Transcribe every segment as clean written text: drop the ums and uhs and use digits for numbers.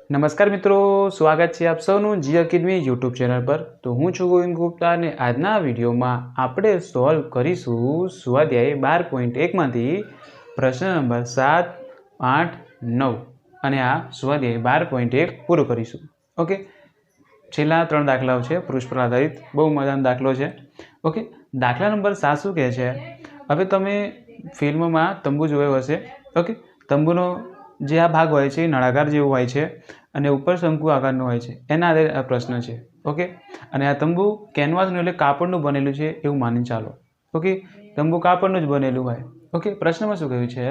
નમસ્કાર મિત્રો, સ્વાગત છે આપ સૌનું જી એકેડમી યુટ્યુબ ચેનલ પર। તો હું છું ગોવિંદ ગુપ્તા અને આજના વિડીયોમાં આપણે સોલ્વ કરીશું સ્વાધ્યાય 12.1માંથી પ્રશ્ન નંબર 7, 8, 9 અને આ સ્વાધ્યાય 12.1 પૂરો કરીશું। ઓકે, છેલ્લા 3 દાખલાઓ છે પૃષ્ઠ પર આધારિત, બહુ મજાનો દાખલો છે। ઓકે, દાખલા નંબર 7 શું કહે છે? હવે તમે ફિલ્મમાં તંબુ જોયો હશે। ઓકે, તંબુનો જે આ ભાગ હોય છે એ નળાકાર જેવું હોય છે અને ઉપર શંકુ આકારનું હોય છે, એના આધારે આ પ્રશ્ન છે। ઓકે, અને આ તંબુ કેનવાસનું એટલે કાપડનું બનેલું છે એવું માની ચાલો। ઓકે, તંબુ કાપડનું જ બનેલું હોય। ઓકે, પ્રશ્નમાં શું કહ્યું છે?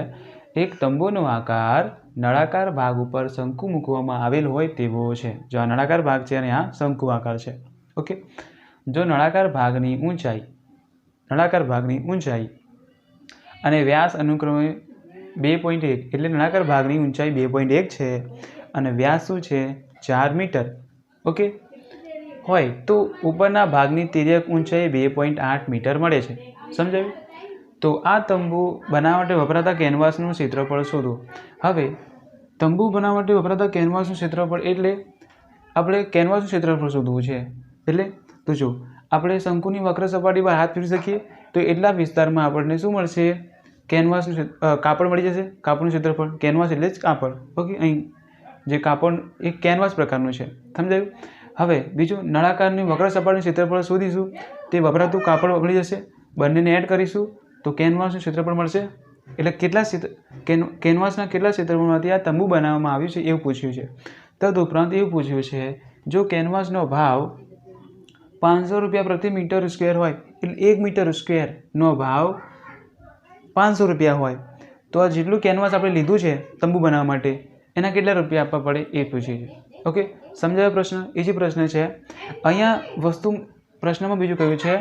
એક તંબુનો આકાર નળાકાર ભાગ ઉપર શંકુ મૂકવામાં આવેલ હોય તેવો છે। જો આ નળાકાર ભાગ છે અને આ શંકુ આકાર છે। ઓકે, જો નળાકાર ભાગની ઊંચાઈ અને વ્યાસ અનુક્રમે 2.1 એટલે નળાકાર ભાગની ઊંચાઈ 2.1 છે અને વ્યાસ શું છે 4 મીટર। ઓકે, હોય તો ઉપરના ભાગની તિર્યક ઊંચાઈ 2.8 મીટર મળે છે। સમજાયું? તો આ તંબુ બનાવવા માટે વપરાતા કેનવાસનું ક્ષેત્રફળ શોધો। હવે તંબુ બનાવવા માટે વપરાતા કેનવાસનું ક્ષેત્રફળ એટલે આપણે કેનવાસનું ક્ષેત્રફળ શોધવું છે। એટલે તો જો આપણે શંકુની વક્ર સપાટી પર હાથ ફેરવી શકીએ તો એટલા વિસ્તારમાં આપણને શું મળશે? કેનવાસનું કાપડ મળી જશે। કાપડનું ક્ષેત્રફળ, કેનવાસ એટલે જ કાપડ। ઓકે, અહીં જે કાપડ એ કેનવાસ પ્રકારનું છે। સમજાયું? હવે બીજું, નળાકારની વક્ર સપાટીનું ક્ષેત્રફળ શોધીશું, તે વપરાતું કાપડ મળી જશે, બંનેને એડ કરીશું તો કેનવાસનું ક્ષેત્રફળ મળશે। એટલે કેનવાસના કેટલા ક્ષેત્રફળમાંથી આ તંબુ બનાવવામાં આવ્યું છે એવું પૂછ્યું છે। તદુપરાંત એવું પૂછ્યું છે, જો કેનવાસનો ભાવ 500 રૂપિયા પ્રતિ મીટર સ્ક્વેર હોય એટલે 1 મીટર સ્ક્વેરનો ભાવ 500 રૂપિયા હોય તો આ જેટલું કેનવાસ આપણે લીધું છે તંબુ બનાવવા માટે એના કેટલા રૂપિયા આપવા પડે એ પૂછ્યું છે। ઓકે, સમજાયો પ્રશ્ન? ઇઝી પ્રશ્ન છે। અહીંયા વસ્તુ પ્રશ્નમાં બીજું કહ્યું છે,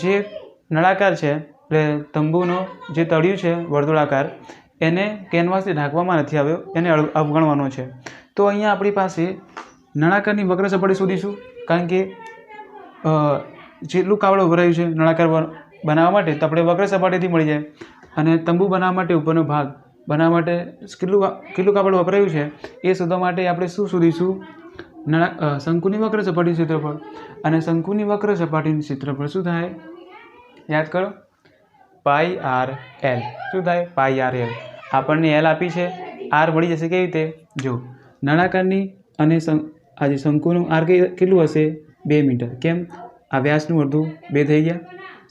જે નળાકાર છે એટલે તંબુનો જે તળિયું છે વર્તુળાકાર, એને કેનવાસથી ઢાંકવામાં નથી આવ્યો, એને અવગણવાનો છે। તો અહીંયા આપણી પાસે નળાકારની વક્ર સપાટી શોધીશું, કારણ કે જેટલું કાપડ વપરાયું છે નળાકાર બનાવવા માટે તો આપણે વક્ર સપાટીથી મળી જાય। અને તંબુ બનાવવા માટે ઉપરનો ભાગ બનાવવા માટે કેટલું કાપડ વપરાયું છે એ શોધવા માટે આપણે શું શોધીશું? શંકુની વક્ર સપાટીનું ક્ષેત્રફળ। અને શંકુની વક્ર સપાટીનું ક્ષેત્રફળ શું થાય? યાદ કરો, πr l। શું થાય? πr l। આપણને l આપી છે, r મળી જશે કેવી રીતે? જો નળાકારની અને આજે શંકુનું r કેટલું હશે? 2 મીટર। કેમ? આ વ્યાસનું અડધું 2 થઈ ગયા।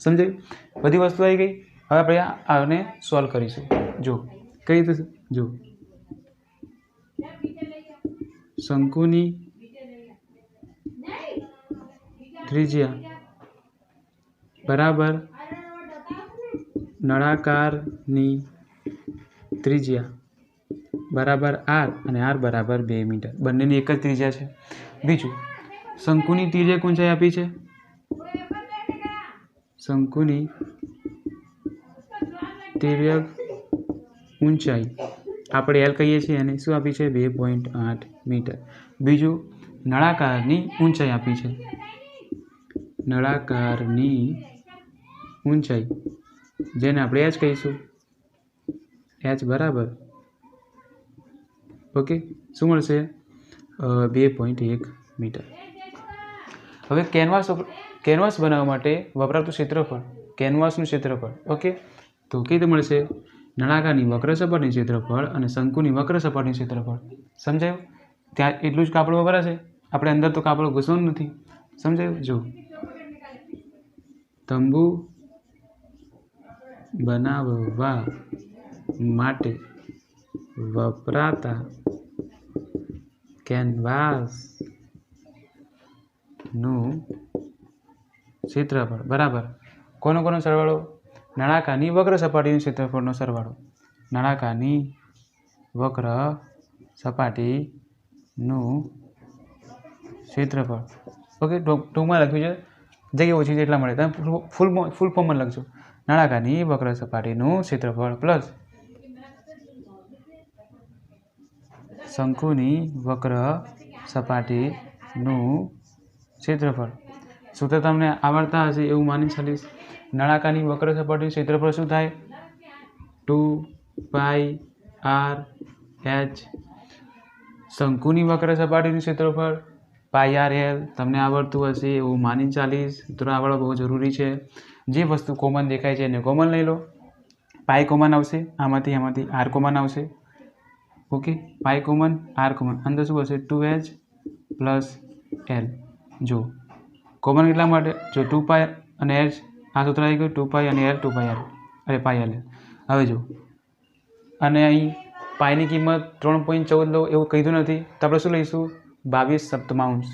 સમજાયું? બધી વસ્તુ આવી ગઈ। હવે આપણે આને સોલ્વ કરીશું। જો કઈ રીતે? જો શંકુની ત્રિજ્યા બરાબર નળાકારની ત્રિજ્યા બરાબર r અને r બરાબર 2 મીટર, બંનેની એક જ ત્રિજ્યા છે। બીજું, શંકુની તિર્યક ઊંચાઈ આપી છે, શંકુની તિર્યક ઊંચાઈ આપણે l કહીએ છીએ, અને શું આપી છે? 2.8 મીટર। બીજું, નળાકારની ઊંચાઈ આપી છે, નળાકારની ઊંચાઈ જેને આપણે h કહીશું, h બરાબર ઓકે શું મળશે? 2.1 મીટર। હવે કેનવાસ બનાવવા માટે વપરાતું ક્ષેત્રફળ, કેનવાસનું ક્ષેત્રફળ, ઓકે, તો કઈ રીતે મળશે? નળાકારની વક્ર સપાટીનું ક્ષેત્રફળ અને શંકુની વક્ર સપાટીનું ક્ષેત્રફળ। સમજાયું? ત્યાં એટલું જ કાપડ વપરાશે, આપણે અંદર તો કાપડ ઘૂસવાનું નથી। સમજાયું? જો તંબુ બનાવવા માટે વપરાતા કેનવાસનું ક્ષેત્રફળ બરાબર કોનો સરવાળો? નળાકારની વક્ર સપાટીનું ક્ષેત્રફળનો સરવાળો। નળાકારની વક્ર સપાટીનું ક્ષેત્રફળ। ઓકે, ટૂંકમાં લખ્યું છે, જગ્યા ઓછી છે એટલા માટે તમે ફૂલ ફોર્મમાં લખજો। નળાકારની વક્ર સપાટીનું ક્ષેત્રફળ પ્લસ શંકુની વક્ર સપાટીનું ક્ષેત્રફળ। સૂત્ર તમને આવડતા હશે એવું માની ચાલીશ। નળાકારની વક્ર સપાટીનું ક્ષેત્રફળ શું થાય? 2πr h શંકુની વક્ર સપાટીનું ક્ષેત્રફળ પાઈ આર એલ તમને આવડતું હશે એવું માની ચાલીસ. સૂત્ર આવડવું બહુ જરૂરી છે. જે વસ્તુ કોમન દેખાય છે એને કોમન લઈ લો. પાઈ કોમન આવશે, આમાંથી આર કોમન આવશે. ઓકે, પાઈ કોમન, આર કોમન, અંદર શું હશે 2h પ્લસ એલ. જો કોમન એટલા માટે જો 2 પાઈ અને h આ સૂત્ર આવી ગયું, 2 પાઈ અને એલ, 2 પાઈ આર અરે પાઈ એલ. હવે જો અને અહીં પાઈની કિંમત 3.14 લો એવું કીધું નથી, તો આપણે શું લઈશું 22 સપ્તમાંશ.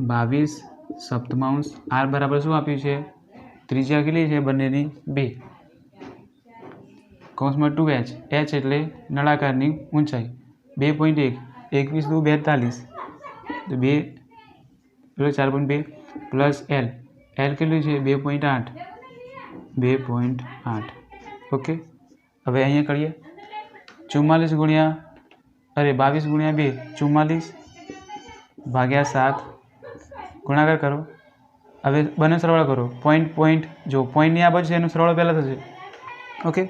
22 સપ્તમાંશ. આર બરાબર શું આપ્યું છે? ત્રિજ્યા કેટલી છે બંનેની? 2. કૌંસમાં 2h, h એટલે નળાકારની ઊંચાઈ 2.1, 21 દુ 42, તો 2 એટલે 4.2 પ્લસ એલ. એલ કેટલું છે? 2.8. 2.8. ઓકે, હવે અહીંયા કરીએ 44 ગુણ્યા 2 44 ભાગ્યા 7 ગુણાકાર કરો. હવે બંને સરવાળો કરો. પોઈન્ટ જો પોઈન્ટની આ બાજુ છે એનો સરવાળો પહેલાં થશે. ઓકે,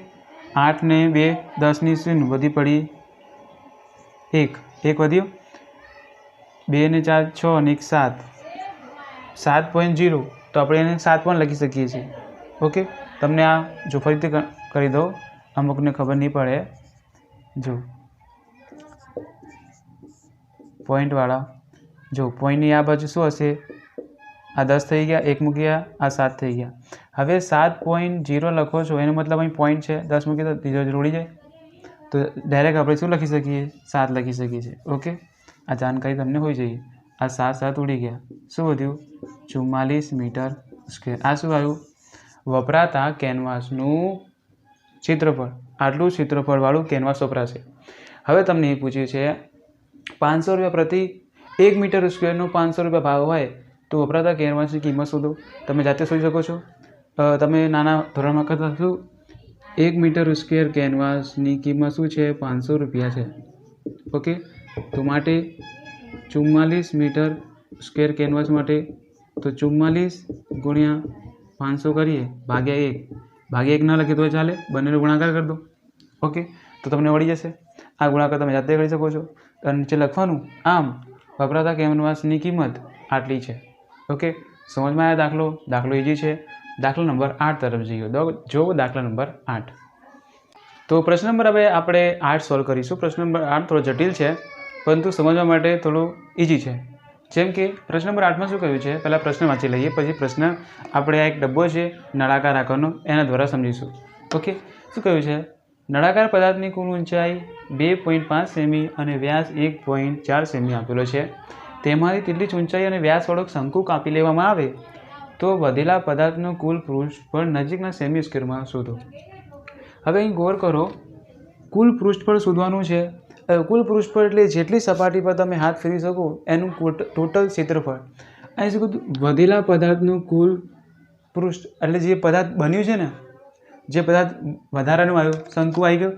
8 ને 2 10ની શૂન્ય વધી પડી 1 વધ્યો, 2 ને 4 6 અને 1 7. 7.0 તો આપણે એને 7 પણ લખી શકીએ છીએ. ઓકે, તમને આ જો ફરીથી કરી દો, અમુકને ખબર નહીં પડે. જો પોઈન્ટવાળા જો પોઈન્ટની આ બાજુ શું હશે? આ 10 થઈ ગયા, 1 મૂક્યા, આ 7 થઈ ગયા. હવે 7.0 લખો છો એનો મતલબ અહીં પોઈન્ટ છે, 10 મૂકીએ તો 0 ઉડી જાય, તો ડાયરેક્ટ આપણે શું લખી શકીએ? 7 લખી શકીએ છીએ. ઓકે, આ જાણકારી તમને હોવી જોઈએ. આ 7 ઉડી ગયા, શું વધ્યું? 44 મીટર સ્ક્વેર. આ શું આવ્યું? વપરાતા કેનવાસનું ક્ષેત્રફળ. આટલું ક્ષેત્રફળવાળું કેનવાસ વપરાશે. હવે તમને એ પૂછ્યું છે 500 રૂપિયા પ્રતિ 1 મીટર સ્ક્વેરનો 500 રૂપિયા ભાવ હોય તો વપરાતા કેનવાસની કિંમત શોધો. તમે જાતે શોધી શકો છો. તમે નાના ધોરણમાં કરતા શું 1 મીટર સ્ક્વેર કેનવાસની કિંમત શું છે? 500 રૂપિયા છે. ઓકે, તો માટે 44 મીટર સ્ક્વેર કેનવાસ માટે તો 44 ગુણ્યા 500 કરીએ ભાગ્યા 1 ના લખીએ તો ચાલે, બંનેનો ગુણાકાર કરી દો. ઓકે, તો તમને વળી જશે. આ ગુણાકાર તમે જાતે કરી શકો છો. અને નીચે લખવાનું આમ વપરાતા કેનવાસની કિંમત આટલી છે. ઓકે, સમજમાં આવ્યા? દાખલો ઇઝી છે. દાખલા નંબર 8 તરફ જઈએ. જો દાખલા નંબર 8. તો પ્રશ્ન નંબર હવે આપણે 8 સોલ્વ કરીશું. પ્રશ્ન નંબર 8 થોડો જટિલ છે પરંતુ સમજવા માટે થોડું ઇઝી છે. જેમ કે પ્રશ્ન નંબર 8માં શું કહ્યું છે? પહેલાં પ્રશ્ન વાંચી લઈએ, પછી પ્રશ્ન આપણે આ એક ડબ્બો છે નળાકાર આકારનો એના દ્વારા સમજીશું. ઓકે, શું કહ્યું છે? નળાકાર પદાર્થની કુલ ઊંચાઈ 2.5 સેમી અને વ્યાસ 1.4 સેમી આપેલો છે. તેમાંથી તેટલી જ ઊંચાઈ અને વ્યાસવાળો શંકુ કાપી લેવામાં આવે તો વધેલા પદાર્થનું કુલ પૃષ્ઠફળ નજીકના સેમી સ્ક્વેરમાં શોધો. હવે અહીં ગૌર કરો, કુલ પૃષ્ઠફળ શોધવાનું છે. કુલ પૃષ્ઠફળ એટલે જેટલી સપાટી પર તમે હાથ ફેરવી શકો એનું ટોટલ ક્ષેત્રફળ. અહીં શું કીધું? વધેલા પદાર્થનું કુલ પૃષ્ઠ એટલે જે પદાર્થ બન્યું છે ને, જે પદાર્થ વધારાનું આવ્યું, શંકુ આવી ગયો.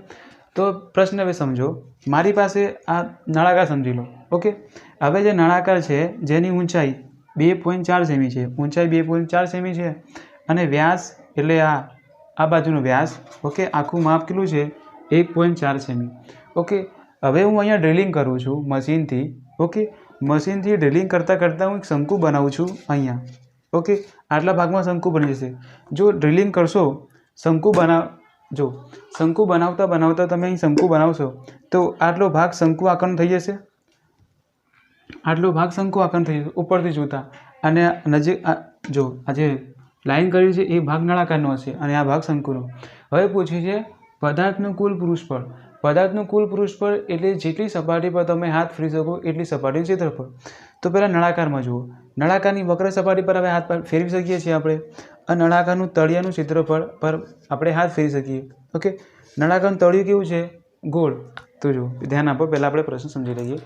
તો પ્રશ્ન હવે સમજો. મારી પાસે આ નળાકાર સમજી લો. ઓકે, હવે જે નળાકાર છે જેની ઊંચાઈ 2.4 સેમી છે, ઊંચાઈ 2.4 સેમી છે અને વ્યાસ એટલે આ બાજુનો વ્યાસ. ઓકે, આખું માપ કેટલું છે? 1.4 સેમી. ઓકે, હવે હું અહીંયા ડ્રિલિંગ કરું છું મશીનથી. ઓકે, મશીનથી ડ્રિલિંગ કરતાં હું એક શંકુ બનાવું છું અહીંયા. ઓકે, આટલા ભાગમાં શંકુ બની જશે. જો ડ્રિલિંગ કરશો, શંકુ બનાવતા તમે અહીં શંકુ બનાવશો તો આટલો ભાગ શંકુ આકારનો થઈ જશે. આટલો ભાગ શંકુ આકારનો થઈ જશે ઉપરથી જોતા. અને નજીક જો આ જે લાઈન કરી છે એ ભાગ નળાકારનો હશે અને આ ભાગ શંકુનો. હવે પૂછ્યું છે પદાર્થનું કુલ પૃષ્ઠફળ. પદાર્થનું કુલ પૃષ્ઠફળ એટલે જેટલી સપાટી પર તમે હાથ ફેરવી શકો એટલી સપાટીનું ક્ષેત્રફળ. તો પહેલાં નળાકારમાં જુઓ. નળાકારની વક્ર સપાટી પર હવે હાથ ફેરવી શકીએ છીએ આપણે. અને નળાકારનું તળિયાનું ક્ષેત્રફળ પર આપણે હાથ ફેરવી શકીએ. ઓકે, નળાકારનું તળિયું કેવું છે? ગોળ. તો જો ધ્યાન આપો, પહેલાં આપણે પ્રશ્ન સમજી લઈએ.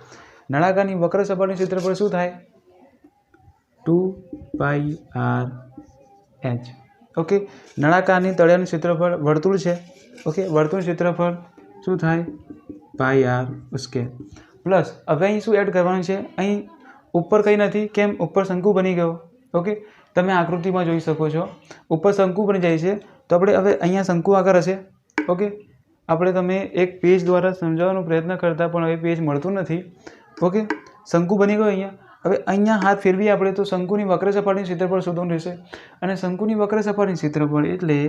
નળાકારની વક્ર સપાટીનું ક્ષેત્રફળ શું થાય? 2 પાઈ આર એચ. ઓકે, નળાકારની તળિયાનું ક્ષેત્રફળ વર્તુળ છે. ઓકે, વર્તુળ ક્ષેત્રફળ શું થાય? પાઈ આર સ્ક્વેર. પ્લસ હવે અહીં શું એડ કરવાનું છે? અહીં ઉપર કંઈ નથી, કેમ? ઉપર શંકુ બની ગયો. ઓકે, તમે આકૃતિમાં જોઈ શકો છો ઉપર શંકુ બની જાય છે. તો આપણે હવે અહીંયા શંકુ આકાર હશે. ઓકે, આપણે તમે એક પેજ દ્વારા સમજાવવાનો પ્રયત્ન કરતા પણ હવે પેજ મળતું નથી. ઓકે, શંકુ બની ગયો અહીંયા. હવે અહીંયા હાથ ફેરવીએ આપણે તો શંકુની વક્ર સપાટીનું ક્ષેત્રફળ શોધવાનું રહેશે અને શંકુની વક્ર સપાટીનું ક્ષેત્રફળ એટલે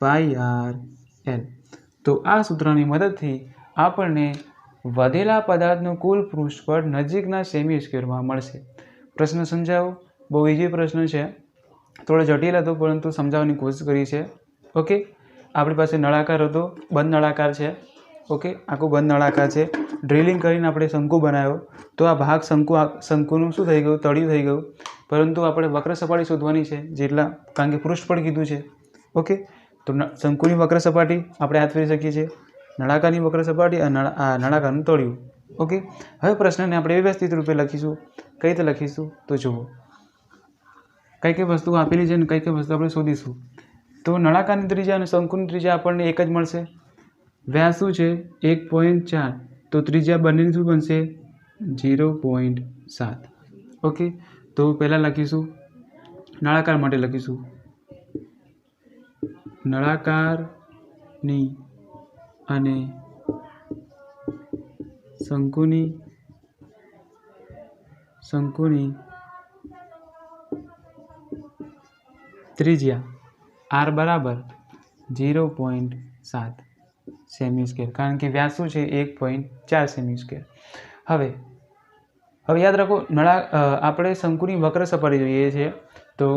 πr_l. તો આ સૂત્રની મદદથી આપણને વધેલા પદાર્થનું કુલ પૃષ્ઠફળ નજીકના સેમી સ્ક્વેરમાં મળશે. પ્રશ્ન સમજાવો. બહુ ઇઝી પ્રશ્ન છે, થોડો જટિલ હતો પરંતુ સમજાવવાની કોશિશ કરી છે. ઓકે, આપણી પાસે નળાકાર હતો, બંધ નળાકાર છે. ઓકે, આખું બંધ નળાકાર છે. ડ્રિલિંગ કરીને આપણે શંકુ બનાવ્યો તો આ ભાગ શંકુનું શું થઈ ગયું, તળિયું થઈ ગયું. પરંતુ આપણે વક્ર સપાટી શોધવાની છે જેટલા, કારણ કે પૃષ્ઠફળ કીધું છે. ઓકે, તો શંકુની વક્ર સપાટી આપણે હાથ ફેરી શકીએ છીએ, નળાકારની વક્ર સપાટી અને નળાકારનું તળિયું. ઓકે, હવે પ્રશ્નને આપણે વ્યવસ્થિત રૂપે લખીશું. કઈ રીતે લખીશું તો જુઓ, કઈ કઈ વસ્તુઓ આપેલી છે અને કઈ કઈ વસ્તુ આપણે શોધીશું. તો નળાકારની ત્રિજ્યા અને શંકુની ત્રિજ્યા આપણને એક જ મળશે. વ્યાસ શું છે 1.4, તો ત્રિજ્યા બંનેની શું બનશે 0.7. ઓકે, તો પહેલાં લખીશું નળાકાર માટે લખીશું નળાકારની અને શંકુની ત્રિજ્યા r બરાબર 0.7 સેમી સ્ક્વેર, કારણ કે વ્યાસ શું છે 1.4 સેમી સ્ક્વેર. હવે યાદ રાખો, આપણે શંકુની વક્ર સપાટી જોઈએ છીએ તો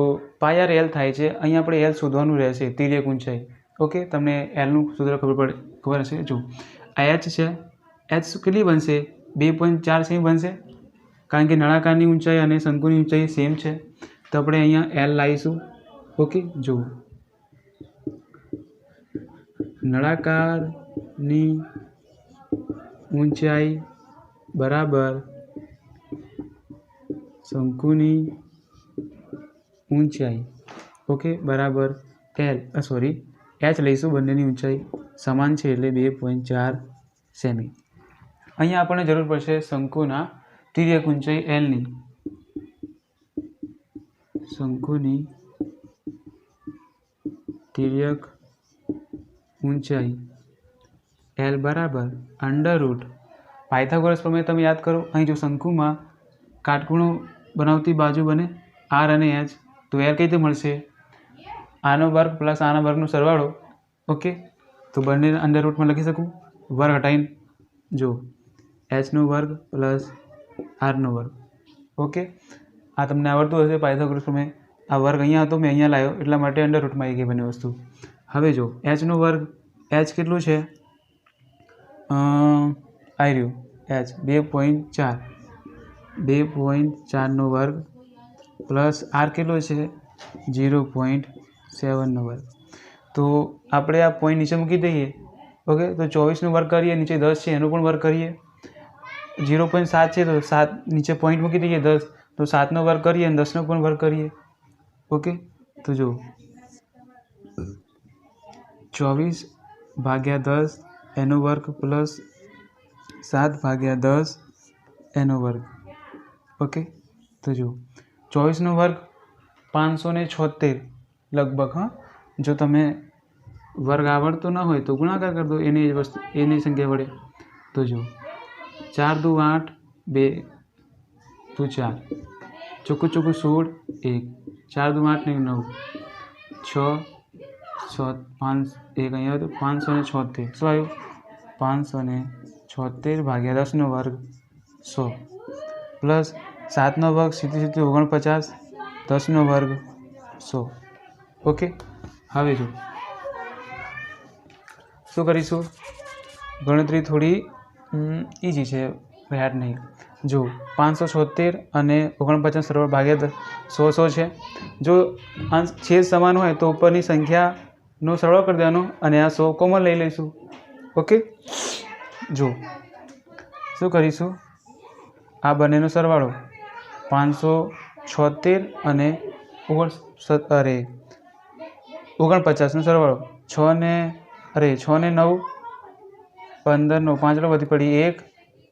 πr_l થાય છે. અહીંયા આપણે l શોધવાનું રહેશે, તિર્યક ઊંચાઈ. ઓકે, તમને એલનું સૂત્ર ખબર હશે. જો આ h છે, h કેટલી બનશે 2.4 સેમી બનશે, કારણ કે નળાકારની ઊંચાઈ અને શંકુની ઊંચાઈ સેમ છે. તો આપણે અહીંયા l લાવીશું. ઓકે, જો નળાકારની ઊંચાઈ બરાબર શંકુની ઊંચાઈ. ઓકે, બરાબર h લઈશું, બંનેની ઊંચાઈ સમાન છે એટલે 2.4 સેમી. અહીંયા આપણને જરૂર પડશે શંકુના તિર્યક ઊંચાઈ એલની. શંકુની તિર્યક ઊંચાઈ એલ બરાબર √ પાયથાગોરસ પ્રમેય તમે યાદ કરો. અહીં જો શંકુમાં કાટખૂણો બનાવતી બાજુ બને r અને h, તો એલ કઈ રીતે મળશે, આનો વર્ગ પ્લસ આના વર્ગનો સરવાળો. ઓકે, તો બંને √ લખી શકું, વર્ગ હટાવીને જો h નો વર્ગ પ્લસ r નો વર્ગ. ઓકે, આ તમને આવડતું હશે પાયથાગોરસ પ્રમેય. આ વર્ગ અહીંયા હતો, મેં અહીંયા લાવ્યો એટલા માટે √ આવી ગઈ બંને વસ્તુ. હવે જો h નો વર્ગ, h કેટલું છે આવી રહ્યું h 2.4 નો વર્ગ પ્લસ r કેટલો છે 0.7 નો વર્ગ. તો આપણે આ પોઈન્ટ નીચે મૂકી દઈએ. ઓકે, તો 24 નો વર્ગ કરીએ, નીચે 10 છે એનો પણ વર્ગ કરીએ. 0.7 છે તો 7 નીચે પોઈન્ટ મૂકી દઈએ 10, તો 7 નો વર્ગ કરીએ અને 10 નો પણ વર્ગ કરીએ. ઓકે, તો જો 24/10 એનો વર્ગ પ્લસ 7/10 એનો વર્ગ. ઓકે, તો જો 24 નો વર્ગ 576 લગભગ. હા, જો તમે વર્ગ આવડતો ન હોય તો ગુણાકાર કરી દો એની સંખ્યા વડે. તો જો 4 દુ 8, 2 દુ 4, ચોખ્ખું 16, 1, 4 દુ 8 ને 9, 6, 5, 1 અહીંયા હતું 576. શું આવ્યું 576/10 નો વર્ગ 100 પ્લસ 7 નો વર્ગ 49, 10 નો વર્ગ 100. ઓકે, હવે જો શું કરીશું, ગણતરી થોડી ઇઝી છે, હાર્ડ નહીં. જો 576 અને 49 સરવાળો ભાગ્યા 100 છે. જો છેદ સમાન હોય તો ઉપરની સંખ્યાનો સરવાળો કરી દેવાનો અને આ 100 કોમન લઈ લઈશું. ઓકે, જો શું કરીશું, આ બંનેનો સરવાળો 576 અને 49નો સરવાળો 6 ને 9, 15 નો 5 વધી પડી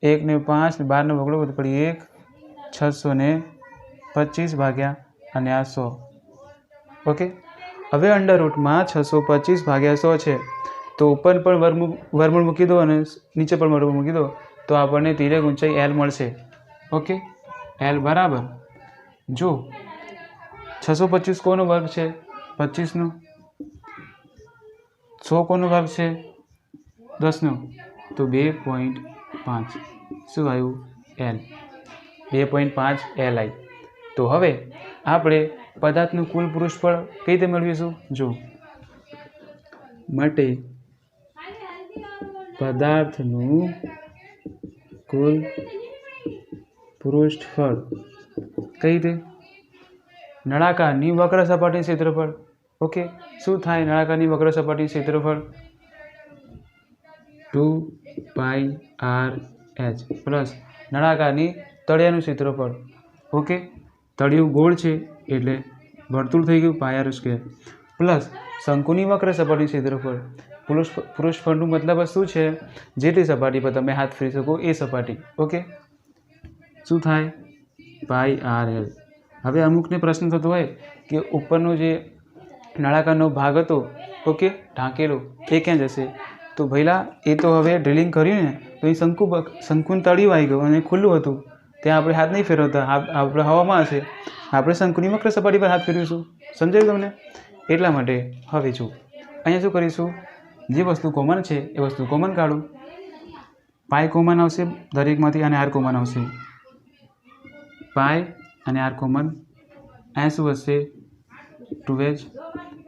1 ને 5 ને 12 નો બગડો વધી પડી 1, 625 ભાગ્યા અને આ 100. ઓકે, હવે √ 625/100 છે તો ઉપર પણ વર્ગમૂળ મૂકી દો અને નીચે પણ વર્ગમૂળ મૂકી દો તો આપણને તિર્યક ઊંચાઈ L મળશે. ઓકે, L બરાબર જો 625 કોનો વર્ગ છે? 25નો. 100 કોનો વર્ગ છે? 10નો. તો 2.5 શું આવ્યું? L. 2.5 L આવી. તો હવે આપણે પદાર્થનું કુલ પૃષ્ઠફળ કઈ રીતે મેળવીશું? જો માટે પદાર્થનું કુલ પૃષ્ઠફળ કઈ રીતે? નળાકારની વક્ર સપાટી ક્ષેત્રફળ. ઓકે, શું થાય નળાકારની વક્ર સપાટી ક્ષેત્રફળ? 2πrh પ્લસ નળાકારની તળિયાનું ક્ષેત્રફળ. ઓકે, તળિયું ગોળ છે એટલે વર્તુળ થઈ ગયું πr² પ્લસ શંકુની વક્ર સપાટી ક્ષેત્રફળ. પૃષ્ઠફળનું મતલબ શું છે? જેટલી સપાટી પર તમે હાથ ફેરી શકો એ સપાટી. ઓકે, શું થાય? πrl. હવે અમુકને પ્રશ્ન થતો હોય કે ઉપરનો જે નળાકારનો ભાગ હતો, ઓકે, ઢાંકેલો, એ ક્યાં જશે? તો ભઈલા એ તો હવે ડ્રિલિંગ કર્યું ને તો એ શંકુનું તળિયું આવી ગયું અને ખુલ્લું હતું, ત્યાં આપણે હાથ નહીં ફેરવતા, આપણે હવામાં હશે, આપણે શંકુની વક્ર સપાટી પર હાથ ફેરવીશું. સમજાયું તમને? એટલા માટે હવે જો અહીંયા શું કરીશું? જે વસ્તુ કોમન છે એ વસ્તુ કોમન કાઢું. પાઈ કોમન આવશે દરેકમાંથી અને આર કોમન આવશે. પાઈ અને આર કોમન. અહીંયા શું હશે? 2h.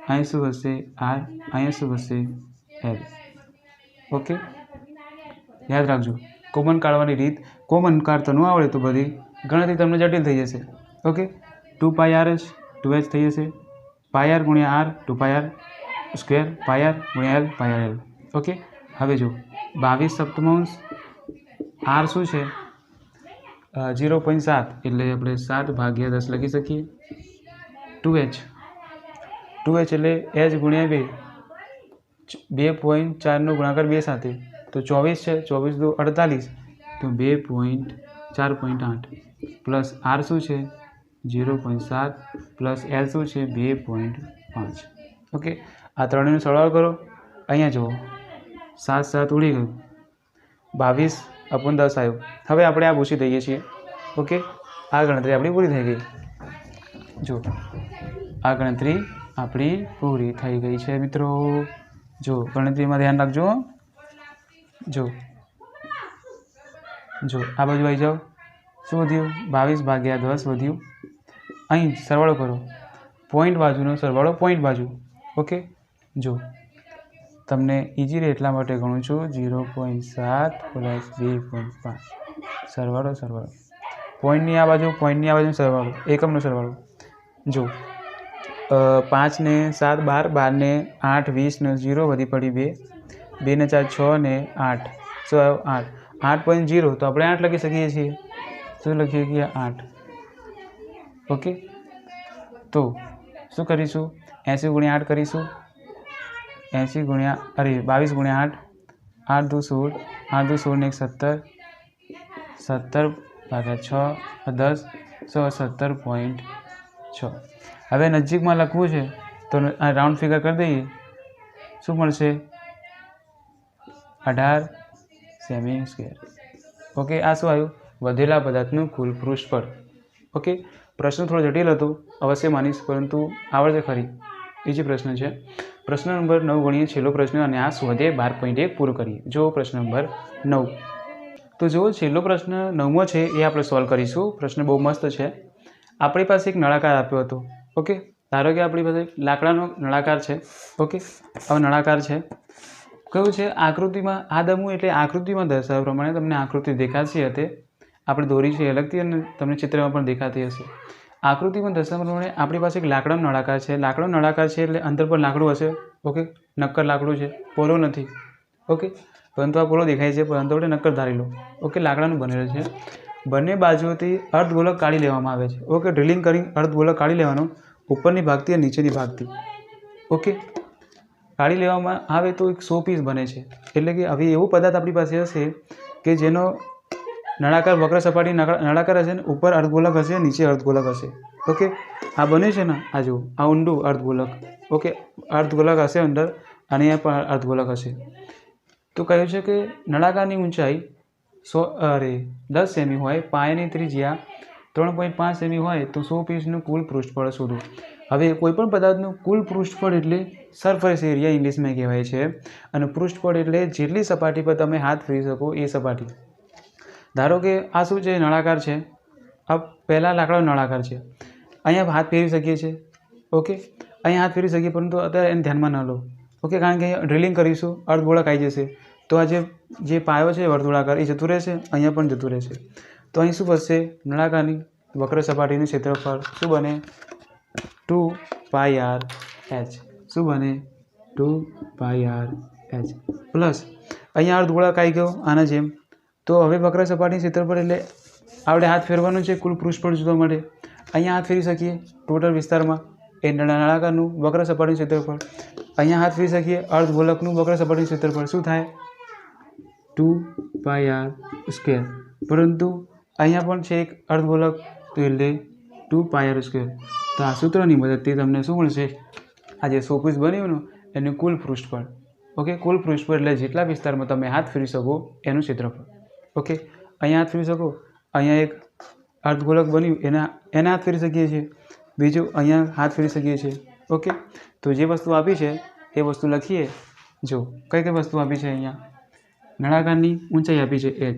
અહીં શું હશે? આર. અહીંયા શું હશે? L. ઓકે, યાદ રાખજો કોમન કાઢવાની રીત. કોમન કાઢતા ન આવડે તો બધી ગણતરી તમને જટિલ થઈ જશે. ઓકે, 2πrh 2h થઈ જશે. πr ગુણ્યા r 2πr સ્ક્વેર, πr ગુણ્યા l πrl. ઓકે, હવે જો 22 સપ્તમાંશ r શું છે? 0.7 એટલે આપણે 7/10 લખી શકીએ. 2h એટલે h ગુણ્યા 2, 2.4નો ગુણાકાર 2 સાથે તો 24 છે. 24 દો 48 તો 2.4.8 પ્લસ r શું છે? 0.7 પ્લસ l શું છે? 2.5. ઓકે, આ ત્રણેયનો સરવાળો કરો. અહીંયા જુઓ 7 ઉડી ગયું, 22/10 આવ્યું. હવે આપણે આ પૂછી દઈએ છીએ. ઓકે, આ ગણતરી આપણી પૂરી થઈ ગઈ. જો આ ગણતરી આપણી પૂરી થઈ ગઈ છે મિત્રો. જો ગણતરીમાં ધ્યાન રાખજો. જો આ બાજુ આવી જાઓ. શું વધ્યું? 22/10 વધ્યું. અહીં સરવાળો કરો. પોઈન્ટ બાજુનો સરવાળો પોઈન્ટ બાજુ. ઓકે, જો તમને ઇઝી રહે એટલા માટે ગણું છું. 0.7 પ્લસ 2.5 સરવાળો. પોઈન્ટની આ બાજુ, પોઈન્ટની આ બાજુ સરવાળો, એકમનો સરવાળો. જો 5 ને 7 12, 12 ને 8 20 ને 0 વધી પડી 2, 2 ને 4 6 ને 8 શું આવ્યો? 8. 8.0 તો આપણે 8 લખી શકીએ છીએ. શું લખીએ છીએ? 8. ઓકે, તો શું કરીશું? 80 ગુણ્યા 8 કરીશું. 22 ગુણ્યા 8, 8 દુ 16, 8 દુ 16 ને 17, 17/6 10 17.6. હવે નજીકમાં લખવું છે તો આ રાઉન્ડ ફિગર કરી દઈએ. શું મળશે? 18 સેમી સ્ક્વેર. ઓકે, આ શું આવ્યું? વધેલા પદાર્થનું કુલ પૃષ્ઠફળ. ઓકે, પ્રશ્ન થોડો જટિલ હતો, અવશ્ય માનીશ, પરંતુ આવડશે ખરી. બીજો પ્રશ્ન છે પ્રશ્ન નંબર 9 ગણીએ છેલ્લો પ્રશ્ન અને આ સ્વાધ્યાય 12.1 પૂરો કરીએ. જો પ્રશ્ન નંબર 9. તો જો છેલ્લો પ્રશ્ન 9મો છે એ આપણે સોલ્વ કરીશું. પ્રશ્ન બહુ મસ્ત છે. આપણી પાસે એક નળાકાર આપ્યો હતો. ઓકે, ધારો કે આપણી પાસે લાકડાનો નળાકાર છે. ઓકે, હવે નળાકાર છે કયું છે? આકૃતિમાં આ દમું એટલે આકૃતિમાં દર્શાવ્યા પ્રમાણે તમને આકૃતિ દેખાતી હશે. આપણે દોરી છે અલગથી અને તમને ચિત્રમાં પણ દેખાતી હશે. આકૃતિમાં દર્શાવ્યા પ્રમાણે આપણી પાસે એક લાકડાનો નળાકાર છે. લાકડાનો નળાકાર છે એટલે અંદર પર લાકડું હશે. ઓકે, નક્કર લાકડું છે, પોલો નથી. ઓકે, પરંતુ આ પોલો દેખાય છે પરંતુ આપણે નક્કર ધારી લો. ઓકે, લાકડાનું બનેલું છે. બંને બાજુઓથી અર્ધગોલક કાઢી લેવામાં આવે છે. ઓકે, ડ્રિલિંગ કરી અર્ધગોલક કાઢી લેવાનો, ઉપરની ભાગથી અને નીચેની ભાગથી. ઓકે, કાઢી લેવામાં આવે તો એક 100 પીસ બને છે. એટલે કે હવે એવો પદાર્થ આપણી પાસે હશે કે જેનો નળાકાર વક્ર સપાટી નળાકાર હશે ને ઉપર અર્ધગોલક હશે, નીચે અર્ધગોલક હશે. ઓકે, આ બને છે ને, આ જુઓ, આ ઊંડું અર્ધગોલક. ઓકે, અર્ધગોલક હશે અંદર અને અહીંયા પણ અર્ધગોલક હશે. તો કહ્યું છે કે નળાકારની ઊંચાઈ 10 સેમી હોય, પાયાની ત્રિજ્યા 3.5 સેમી હોય તો 100 પીસનું કુલ પૃષ્ઠફળ શોધો. હવે કોઈપણ પદાર્થનું કુલ પૃષ્ઠફળ એટલે સરફેસ એરિયા ઇંગ્લિશમાં કહેવાય છે. અને પૃષ્ઠફળ એટલે જેટલી સપાટી પર તમે હાથ ફેરવી શકો એ સપાટી. ધારો કે આ શું છે? નળાકાર છે. આ પહેલાં લાકડાનો નળાકાર છે. અહીંયા હાથ ફેરવી શકીએ છીએ. ઓકે, અહીંયા હાથ ફેરવી શકીએ, પરંતુ અત્યારે એને ધ્યાનમાં ન લો. ઓકે, કારણ કે અહીંયા ડ્રિલિંગ કરીશું, અર્ધગોળક આવી જશે, તો આ જે પાયો છે વર્તુળાકાર એ જતું રહેશે, અહીંયા પણ જતું રહેશે. તો અહીં શું બચશે? નળાકારની વક્ર સપાટીનું ક્ષેત્રફળ શું બને? 2πr/h. શું બને? 2πr/h પ્લસ અહીંયા અર્ધગોળક આવી ગયો આના જેમ. તો હવે વક્ર સપાટીનું ક્ષેત્રફળ એટલે આપણે હાથ ફેરવાનું છે કુલ પૃષ્ઠફળ જોવા માટે. અહીંયા હાથ ફેરવી શકીએ ટોટલ વિસ્તારમાં એ નળાકારનું વક્ર સપાટીનું ક્ષેત્રફળ. અહીંયા હાથ ફેરવી શકીએ અર્ધગોલકનું વક્ર સપાટીનું ક્ષેત્રફળ. શું થાય? 2πr². પરંતુ અહીંયા પણ છે એક અર્ધગોલક, તો એટલે 2πr². તો આ સૂત્રની મદદથી તમને શું મળશે? આ જે 100 પીસ બન્યું ને એનું કુલ પૃષ્ઠફળ. ઓકે, કુલ પૃષ્ઠફળ એટલે જેટલા વિસ્તારમાં તમે હાથ ફેરવી શકો એનું ક્ષેત્રફળ. ઓકે, અહીંયા હાથ ફેરવી શકો, અહીંયા એક અર્ધગોલક બન્યું એના હાથ ફેરવી શકીએ છીએ, બીજું અહીંયા હાથ ફેરવી શકીએ છીએ. ઓકે, તો જે વસ્તુ આપી છે એ વસ્તુ લખીએ. જો કઈ કઈ વસ્તુ આપી છે? અહીંયા નળાકારની ઊંચાઈ આપી છે h.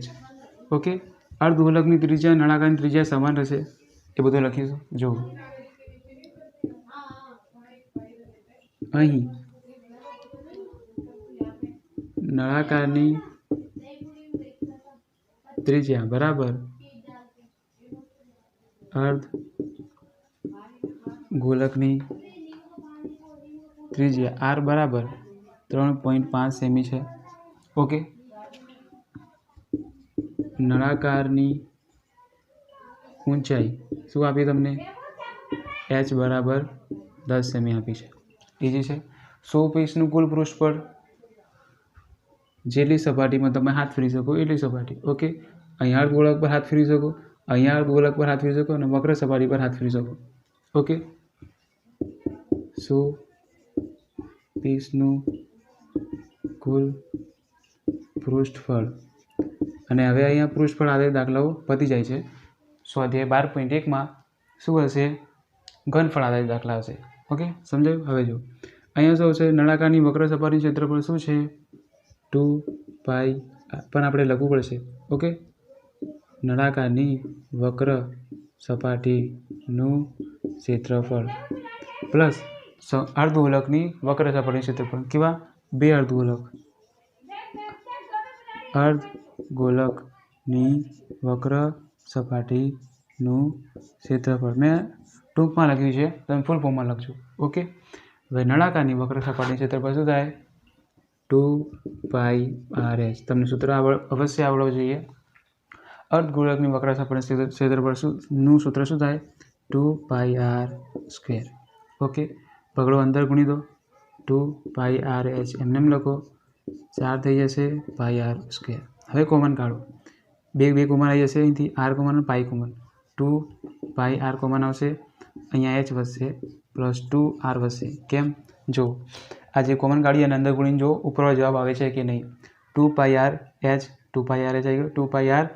ઓકે, અર્ધગોલકની ત્રિજ્યા, નળાકારની ત્રિજ્યા સમાન રહેશે, એ બધું લખીશું. જો અહીં નળાકારની ત્રિજ્યા બરાબર અર્ધગોલકની ત્રિજ્યા r બરાબર 3.5 સેમી છે. ઓકે, નળાકારની ઊંચાઈ શું આપી તમને? h બરાબર 10 સેમી આપી છે. ઇઝી છે. 100 પીસનું કુલ પૃષ્ઠફળ, જેટલી સપાટીમાં તમે હાથ ફેરવી શકો એટલી સપાટી. ઓકે, અહીંયા અર્ધગોળક પર હાથ ફેરવી શકો, અહીંયા અર્ધગોળક પર હાથ ફેરવી શકો અને વક્ર સપાટી પર હાથ ફેરવી શકો. ઓકે, 100 પીસનું કુલ પૃષ્ઠફળ. અને હવે અહીંયા પૃષ્ઠફળ આધારિત દાખલાઓ પતી જાય છે. સ્વાધ્યાય 12.1માં શું હશે? ઘનફળ આધારિત દાખલા હશે. ઓકે, સમજાયું? હવે જો અહીંયા શું હશે? નળાકારની વક્ર સપાટીનું ક્ષેત્રફળ શું છે? 2π પણ આપણે લખવું પડશે. ઓકે, નળાકારની વક્ર સપાટીનું ક્ષેત્રફળ પ્લસ અર્ધગોલકની વક્ર સપાટીનું ક્ષેત્રફળ. કેવા? બે અર્ધગોલક. અર્ધગોલકની વક્ર સપાટીનું ક્ષેત્રફળ મેં ટૂંકમાં લખ્યું છે, તમે ફૂલ ફોર્મમાં લખજો. ઓકે, હવે નળાકારની વક્ર સપાટીનું ક્ષેત્રફળ શું થાય? 2πr/h. તમને સૂત્ર અવશ્ય આવડવું જોઈએ. અર્ધગોળકની વક્ર સપાટીનું ક્ષેત્રફળ નું સૂત્ર શું થાય? 2πr². ઓકે, પગડો અંદર ગુણી દો, 2πr/h એમને એમ લખો, 4 થઈ જશે πr². હવે કોમન કાઢો, બે કોમન આવી જશે, અહીંથી r કોમન અને પાઈ કોમન. 2πr કોમન આવશે, અહીંયા h વધશે પ્લસ 2r વધશે. કેમ? જો આ જે કોમન કાઢીએ અને અંદર ગુણીને જો ઉપરવાળો જવાબ આવે છે કે નહીં. 2πr/h આવી ગયો, 2πr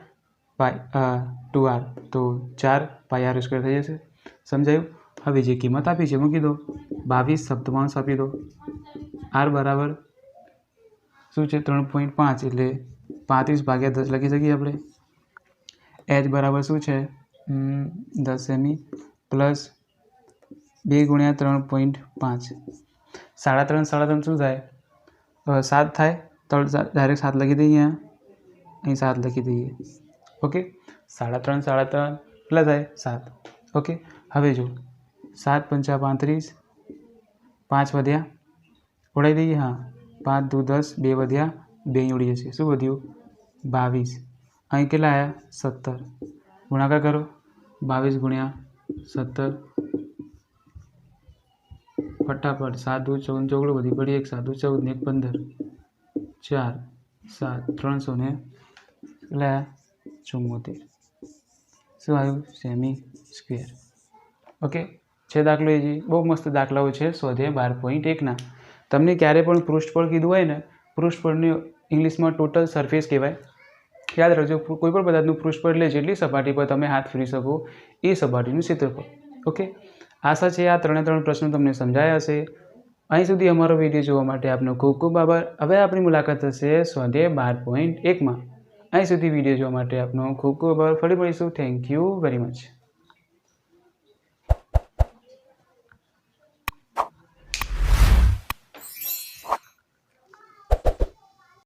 2r તો 4πr² થઈ જશે. સમજાયું? હવે જે કિંમત આપી છે મૂકી દો, 22 સપ્તમાંશ આપી દો. r બરાબર શું છે? 3.5 એટલે 35/10 લખી શકીએ આપણે. h બરાબર શું છે? 10 સેમી પ્લસ 2 ગુણ્યા 3.5 3.5 શું થાય? 7 થાય. તો ડાયરેક્ટ 7 લખી દઈએ, અહીં 7 લખી દઈએ. ઓકે, 3.5 પ્લસ થાય 7. ઓકે, હવે જો 7 × 5 = 35, 5 વધ્યા ઉડાવી દઈએ. હા, 5 × 2 = 10, 2 વધ્યા, 2 અહીં ઉડી જશે. શું વધ્યું? 22. અહીં કેટલા આવ્યા? 17. ગુણાકાર કરો, 22 × 17 ફટાફટ. 7 × 2 = 14, 14 વધી પડી 1, 7 × 14 ને 1 15, 4 7 300 ને એટલે 74. શું આવ્યું? Semi square. ઓકે, છે દાખલો. એ બહુ મસ્ત દાખલાઓ છે સ્વાધ્યાય 12.1ના. તમને ક્યારે પણ પૃષ્ઠફળ કીધું હોય ને, પૃષ્ઠફળને ઇંગ્લિશમાં ટોટલ સરફેસ કહેવાય. યાદ રાખજો, કોઈ પણ પદાર્થનું પૃષ્ઠફળ એટલે જેટલી સપાટી પર તમે હાથ ફેરવી શકો એ સપાટીનું ક્ષેત્રફળ. ઓકે, આશા છે આ 3 પ્રશ્નો તમને સમજાયા હશે. અહીં સુધી અમારો વિડીયો જોવા માટે આપનો ખૂબ ખૂબ આભાર. હવે આપણી મુલાકાત થશે સ્વાધ્યાય 12.1માં. અહીં સુધી વિડીયો જોવા માટે આપનો ખૂબ ખૂબ આભાર. ફરી મળીશું. Thank you very much.